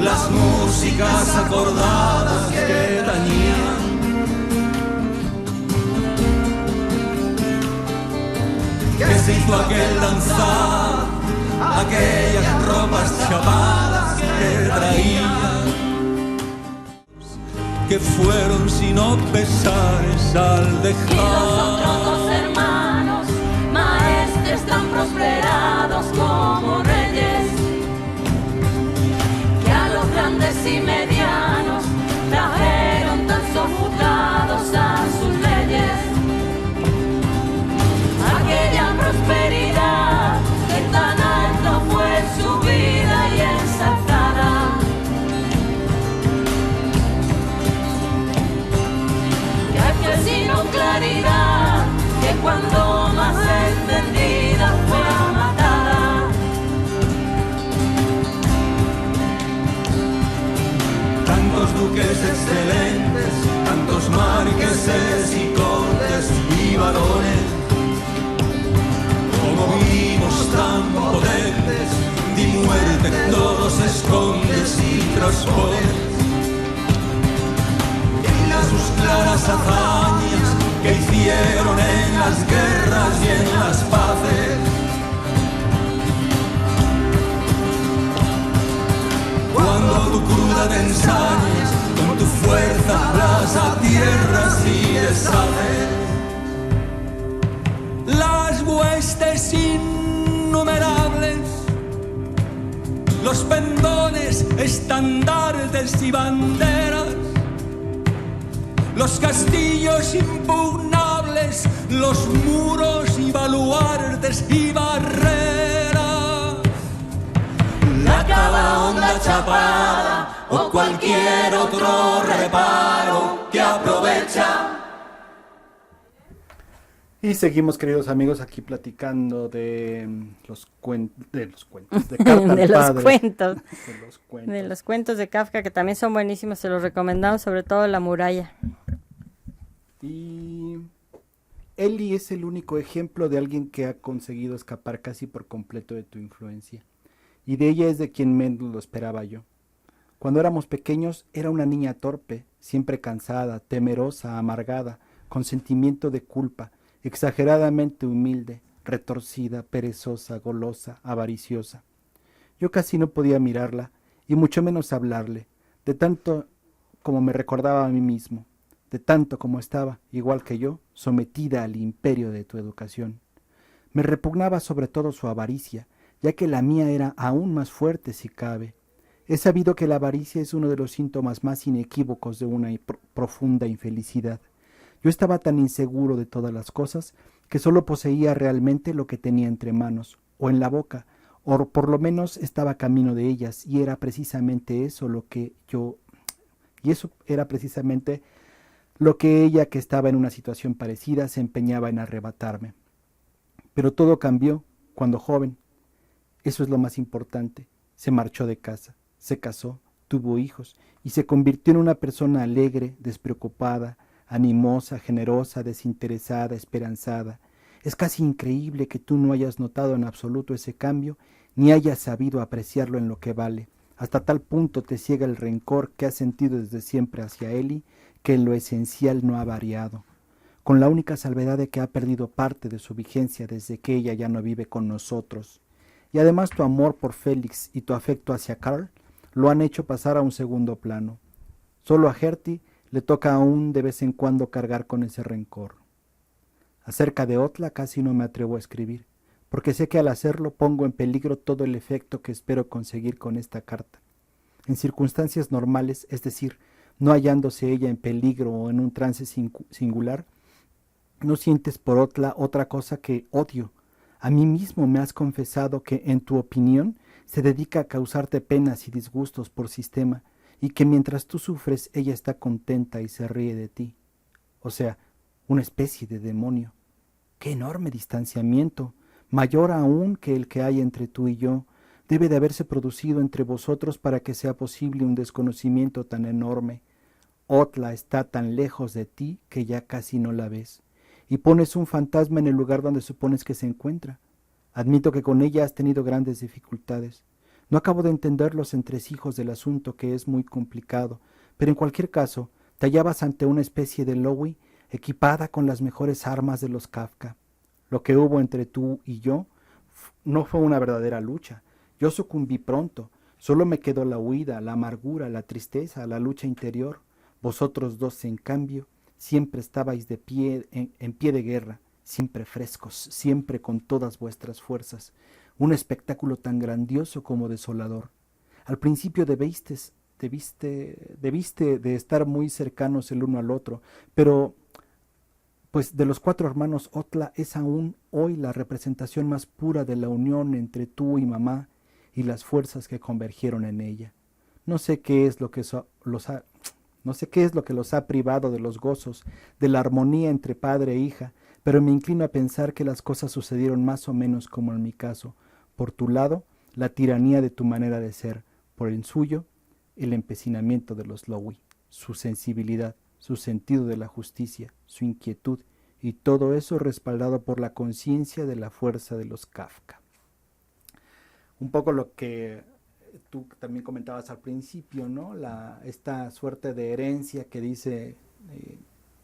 las músicas acordadas que tañían. Que se hizo aquel danzar, aquellas ropas chapadas que traían, que fueron sino pesares al Y los dejar. otros dos hermanos, maestres tan prosperados como reyes, que a los grandes y medianos trajeron poder y las sus claras hazañas que hicieron en las guerras y en las paces. Cuando tu cruda te ensañas, con tu fuerza abrasa tierras y deshaces. Las huestes innumerables, los pendones, estandartes y banderas, los castillos impugnables, los muros y baluartes y barreras, la cava honda chapada o cualquier otro reparo que aprovecha. Y seguimos, queridos amigos, aquí platicando de los cuentos, de Carta al de los Padre. cuentos. De los cuentos. De los cuentos de Kafka, que también son buenísimos, se los recomendamos, sobre todo La muralla. Y Eli es el único ejemplo de alguien que ha conseguido escapar casi por completo de tu influencia. Y de ella es de quien menos lo esperaba yo. Cuando éramos pequeños era una niña torpe, siempre cansada, temerosa, amargada, con sentimiento de culpa, exageradamente humilde, retorcida, perezosa, golosa, avariciosa. Yo casi no podía mirarla, y mucho menos hablarle, de tanto como me recordaba a mí mismo, de tanto como estaba, igual que yo, sometida al imperio de tu educación. Me repugnaba sobre todo su avaricia, ya que la mía era aún más fuerte si cabe. He sabido que la avaricia es uno de los síntomas más inequívocos de una profunda infelicidad. Yo estaba tan inseguro de todas las cosas que solo poseía realmente lo que tenía entre manos, o en la boca, o por lo menos estaba camino de ellas, y era precisamente eso lo que ella, que estaba en una situación parecida, se empeñaba en arrebatarme. Pero todo cambió cuando joven. Eso es lo más importante. Se marchó de casa, se casó, tuvo hijos, y se convirtió en una persona alegre, despreocupada, animosa, generosa, desinteresada, esperanzada. Es casi increíble que tú no hayas notado en absoluto ese cambio, ni hayas sabido apreciarlo en lo que vale. Hasta tal punto te ciega el rencor que has sentido desde siempre hacia Eli, que en lo esencial no ha variado, con la única salvedad de que ha perdido parte de su vigencia desde que ella ya no vive con nosotros. Y además tu amor por Félix y tu afecto hacia Carl lo han hecho pasar a un segundo plano. Solo a Gertie le toca aún de vez en cuando cargar con ese rencor. Acerca de Otla casi no me atrevo a escribir, porque sé que al hacerlo pongo en peligro todo el efecto que espero conseguir con esta carta. En circunstancias normales, es decir, no hallándose ella en peligro o en un trance singular, no sientes por Otla otra cosa que odio. A mí mismo me has confesado que, en tu opinión, se dedica a causarte penas y disgustos por sistema, y que mientras tú sufres ella está contenta y se ríe de ti. O sea, una especie de demonio. ¡Qué enorme distanciamiento! Mayor aún que el que hay entre tú y yo, debe de haberse producido entre vosotros para que sea posible un desconocimiento tan enorme. Otla está tan lejos de ti que ya casi no la ves, y pones un fantasma en el lugar donde supones que se encuentra. Admito que con ella has tenido grandes dificultades. No acabo de entender los entresijos del asunto, que es muy complicado, pero en cualquier caso, te hallabas ante una especie de Lowy equipada con las mejores armas de los Kafka. Lo que hubo entre tú y yo no fue una verdadera lucha. Yo sucumbí pronto. Solo me quedó la huida, la amargura, la tristeza, la lucha interior. Vosotros dos, en cambio, siempre estabais en pie de guerra, siempre frescos, siempre con todas vuestras fuerzas. Un espectáculo tan grandioso como desolador. Al principio debiste de estar muy cercanos el uno al otro, pero pues de los 4 hermanos, Otla es aún hoy la representación más pura de la unión entre tú y mamá y las fuerzas que convergieron en ella. No sé qué es lo que los ha privado de los gozos, de la armonía entre padre e hija, pero me inclino a pensar que las cosas sucedieron más o menos como en mi caso. Por tu lado, la tiranía de tu manera de ser; por el suyo, el empecinamiento de los Lowy, su sensibilidad, su sentido de la justicia, su inquietud, y todo eso respaldado por la conciencia de la fuerza de los Kafka. Un poco lo que tú también comentabas al principio, ¿no? Esta suerte de herencia que dice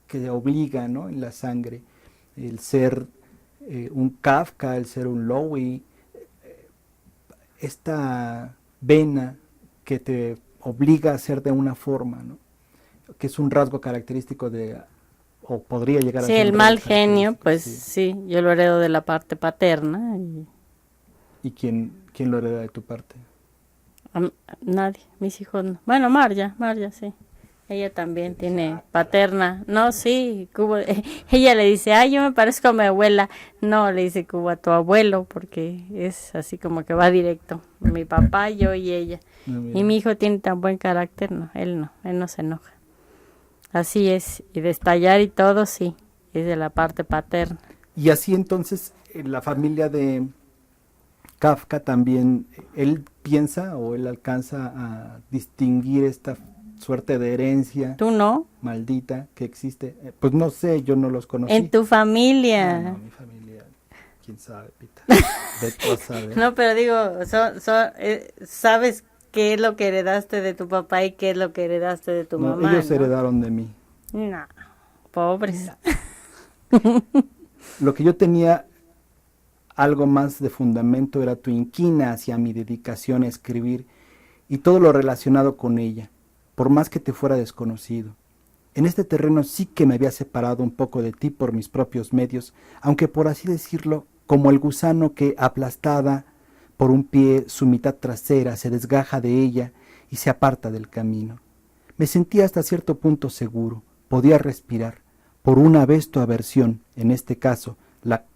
que obliga, ¿no? En la sangre el ser un Kafka, el ser un Lowy, esta vena que te obliga a ser de una forma, ¿no? Que es un rasgo característico de, o podría llegar a Sí, ser el un mal rasgo genio, característico, pues sí. sí, yo lo heredo de la parte paterna y ¿Y quién lo hereda de tu parte? nadie, mis hijos no. Bueno, Marja, sí. Ella también tiene paterna. No, sí, Cubo, ella le dice, ay, yo me parezco a mi abuela. No, le dice Cubo a tu abuelo, porque es así como que va directo. Mi papá, yo y ella. No, mira. Y mi hijo tiene tan buen carácter, él no se enoja. Así es, y de estallar y todo, sí, es de la parte paterna. Y así entonces, la familia de Kafka también, él piensa o él alcanza a distinguir esta suerte de herencia ¿Tú no? maldita que existe. Pues no sé, yo no los conocí. En tu familia. No, mi familia, quién sabe, Pita. De tú a saber. No, pero digo, ¿sabes qué es lo que heredaste de tu papá y qué es lo que heredaste de tu No, mamá? ellos ¿no? heredaron de mí. No, pobres. Lo que yo tenía algo más de fundamento era tu inquina hacia mi dedicación a escribir y todo lo relacionado con ella, por más que te fuera desconocido. En este terreno sí que me había separado un poco de ti por mis propios medios, aunque por así decirlo, como el gusano que, aplastada por un pie, su mitad trasera se desgaja de ella y se aparta del camino. Me sentía hasta cierto punto seguro, podía respirar. Por una vez tu aversión, en este caso,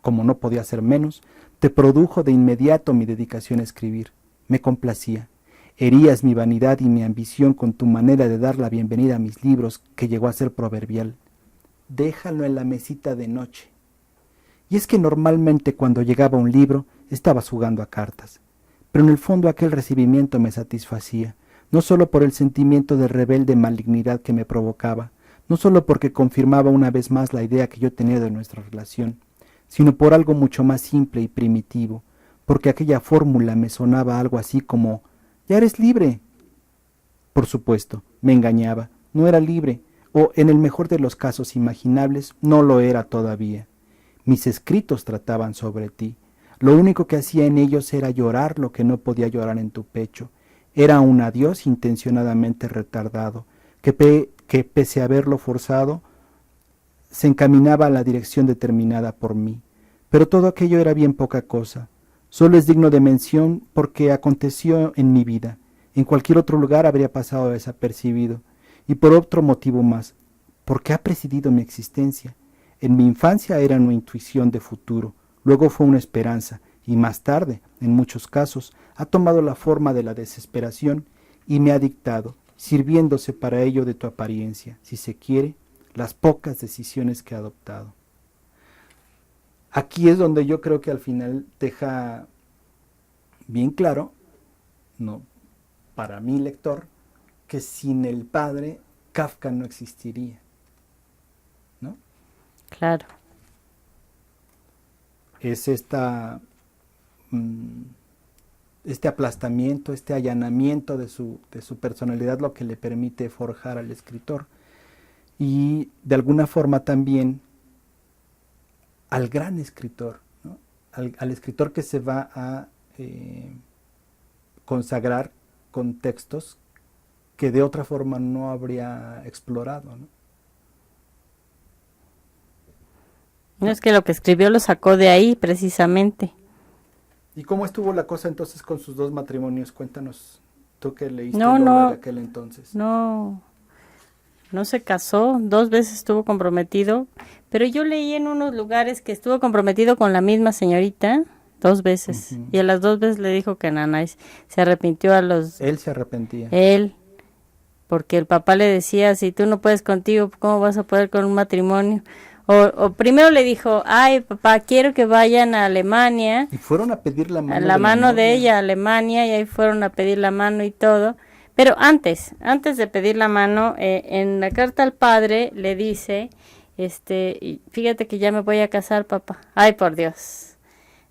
como no podía ser menos, te produjo de inmediato mi dedicación a escribir. Me complacía. Herías mi vanidad y mi ambición con tu manera de dar la bienvenida a mis libros, que llegó a ser proverbial. Déjalo en la mesita de noche. Y es que normalmente cuando llegaba un libro, estabas jugando a cartas. Pero en el fondo aquel recibimiento me satisfacía, no solo por el sentimiento de rebelde malignidad que me provocaba, no solo porque confirmaba una vez más la idea que yo tenía de nuestra relación, sino por algo mucho más simple y primitivo, porque aquella fórmula me sonaba algo así como «Ya eres libre». Por supuesto, me engañaba, no era libre, o en el mejor de los casos imaginables, no lo era todavía. Mis escritos trataban sobre ti. Lo único que hacía en ellos era llorar lo que no podía llorar en tu pecho. Era un adiós intencionadamente retardado, que pese a haberlo forzado, se encaminaba a la dirección determinada por mí. Pero todo aquello era bien poca cosa. Solo es digno de mención porque aconteció en mi vida. En cualquier otro lugar habría pasado desapercibido. Y por otro motivo más, porque ha presidido mi existencia. En mi infancia era una intuición de futuro, luego fue una esperanza, y más tarde, en muchos casos, ha tomado la forma de la desesperación y me ha dictado, sirviéndose para ello de tu apariencia, si se quiere, las pocas decisiones que ha adoptado. Aquí es donde yo creo que al final deja bien claro, no, para mi lector, que sin el padre Kafka no existiría, ¿no? Claro. Es este aplastamiento, este allanamiento de su personalidad lo que le permite forjar al escritor. Y de alguna forma también al gran escritor, ¿no? al escritor que se va a consagrar con textos que de otra forma no habría explorado, ¿no? No es que lo que escribió lo sacó de ahí precisamente. ¿Y cómo estuvo la cosa entonces con sus dos matrimonios? Cuéntanos, tú que leíste No, Lola no. de aquel entonces. No se casó, 2 veces estuvo comprometido, pero yo leí en unos lugares que estuvo comprometido con la misma señorita 2 veces, Ujú. y a las 2 veces le dijo que nanay, se arrepintió a los... Él se arrepentía. Él, porque el papá le decía, si tú no puedes contigo, ¿cómo vas a poder con un matrimonio? O primero le dijo, ay papá, quiero que vayan a Alemania, Y fueron a pedir la mano a la mano de novia. ella a Alemania, y ahí fueron a pedir la mano y todo. Pero antes de pedir la mano, en la carta al padre le dice, y fíjate que ya me voy a casar, papá. Ay, por Dios,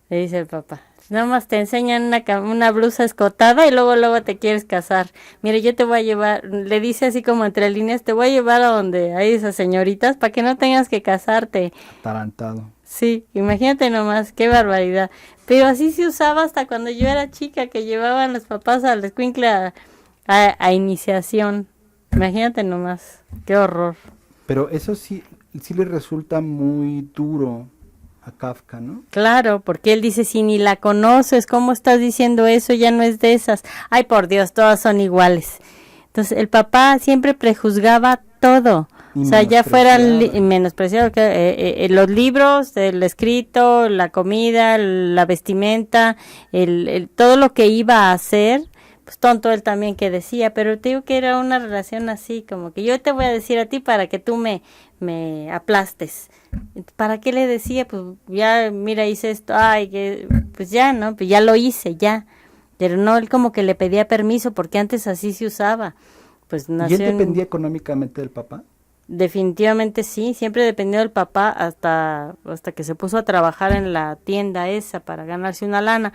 le dice el papá, Nomás te enseñan una blusa escotada y luego te quieres casar. Mire, yo te voy a llevar, le dice así como entre líneas, te voy a llevar a donde hay esas señoritas para que no tengas que casarte. Atarantado. Sí, imagínate nomás, qué barbaridad. Pero así se usaba hasta cuando yo era chica, que llevaban los papás al escuincle a iniciación. Imagínate nomás, qué horror. Pero eso sí le resulta muy duro a Kafka, ¿no? Claro, porque él dice, si ni la conoces, ¿cómo estás diciendo eso? Ya no es de esas. Ay, por Dios, todas son iguales. Entonces, el papá siempre prejuzgaba todo. Y o sea, ya fuera menospreciaba. menospreciado los libros, el escrito, la comida, la vestimenta, todo lo que iba a hacer, pues tonto él también que decía, pero te digo que era una relación así, como que yo te voy a decir a ti para que tú me aplastes. ¿Para qué le decía? Pues ya, mira, hice esto, ay, que pues ya, ¿no? Pues ya lo hice, ya. Pero no, él como que le pedía permiso, porque antes así se usaba. Pues ¿Y nació él dependía económicamente del papá? Definitivamente sí, siempre dependió del papá hasta que se puso a trabajar en la tienda esa para ganarse una lana.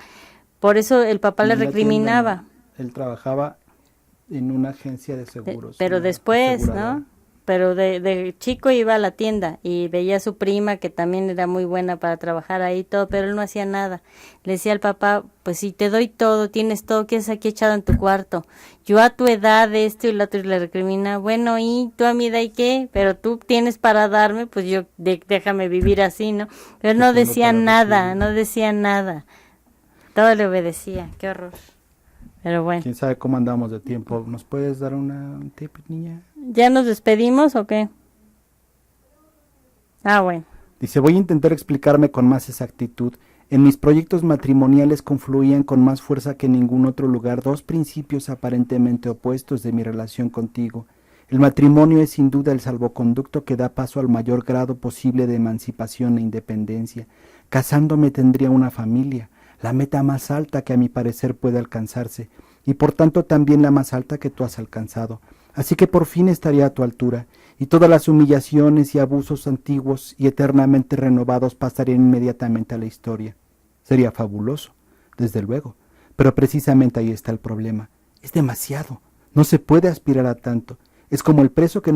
Por eso el papá le En la recriminaba. tienda, no. Él trabajaba en una agencia de seguros. Pero una después, aseguradora. ¿no? Pero de chico iba a la tienda y veía a su prima que también era muy buena para trabajar ahí y todo, pero él no hacía nada. Le decía al papá, pues si te doy todo, tienes todo, ¿qué es aquí echado en tu cuarto? Yo a tu edad esto y lo otro, y le recrimina, bueno, ¿y tú a mi edad y qué? Pero tú tienes para darme, pues yo déjame vivir así, ¿no? Pero no Yo tengo decía para nada, recibir. no decía nada. Todo le obedecía, qué horror. Pero bueno, ¿Quién sabe cómo andamos de tiempo? ¿Nos puedes dar un tip, niña? ¿ya nos despedimos o qué? Ah, bueno. Dice, voy a intentar explicarme con más exactitud. En mis proyectos matrimoniales confluían con más fuerza que en ningún otro lugar dos principios aparentemente opuestos de mi relación contigo. El matrimonio es sin duda el salvoconducto que da paso al mayor grado posible de emancipación e independencia. Casándome tendría una familia, la meta más alta que a mi parecer puede alcanzarse, y por tanto también la más alta que tú has alcanzado. Así que por fin estaría a tu altura, y todas las humillaciones y abusos antiguos y eternamente renovados pasarían inmediatamente a la historia. Sería fabuloso, desde luego, pero precisamente ahí está el problema. Es demasiado, no se puede aspirar a tanto. Es como el preso que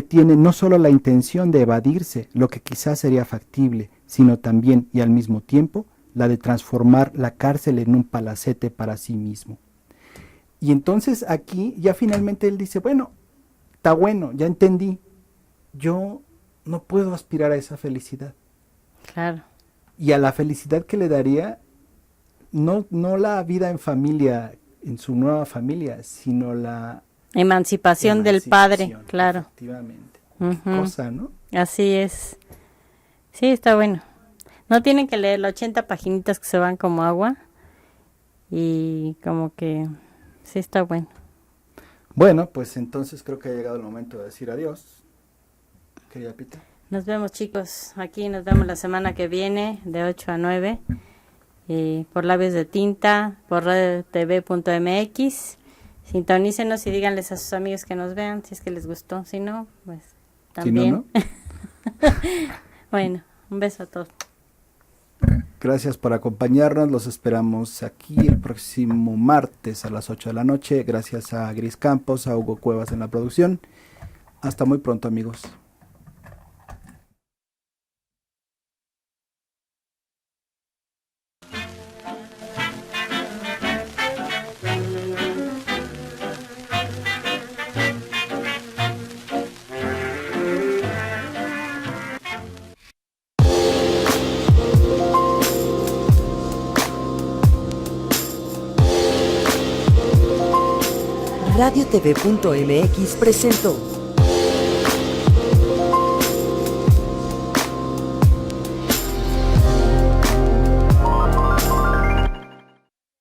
tiene no solo la intención de evadirse, lo que quizás sería factible, sino también y al mismo tiempo la de transformar la cárcel en un palacete para sí mismo. Y entonces aquí ya finalmente él dice, bueno, está bueno, ya entendí, yo no puedo aspirar a esa felicidad. Claro. Y a la felicidad que le daría, no la vida en familia, en su nueva familia, sino la Emancipación del padre, claro. Efectivamente. Ujú. Cosa, ¿no? Así es. Sí, está bueno. No tienen que leer las 80 paginitas que se van como agua. Y como que sí está bueno. Bueno, pues entonces creo que ha llegado el momento de decir adiós. Querida Pita. Nos vemos, chicos. Aquí nos vemos la semana que viene de 8 a 9. Por Labios de Tinta, por radiotv.mx. Sintonícenos y díganles a sus amigos que nos vean si es que les gustó. Si no, pues también. Si no, ¿no? Bueno, un beso a todos. Gracias por acompañarnos. Los esperamos aquí el próximo martes a las 8 de la noche. Gracias a Gris Campos, a Hugo Cuevas en la producción. Hasta muy pronto, amigos. Radiotv.mx presentó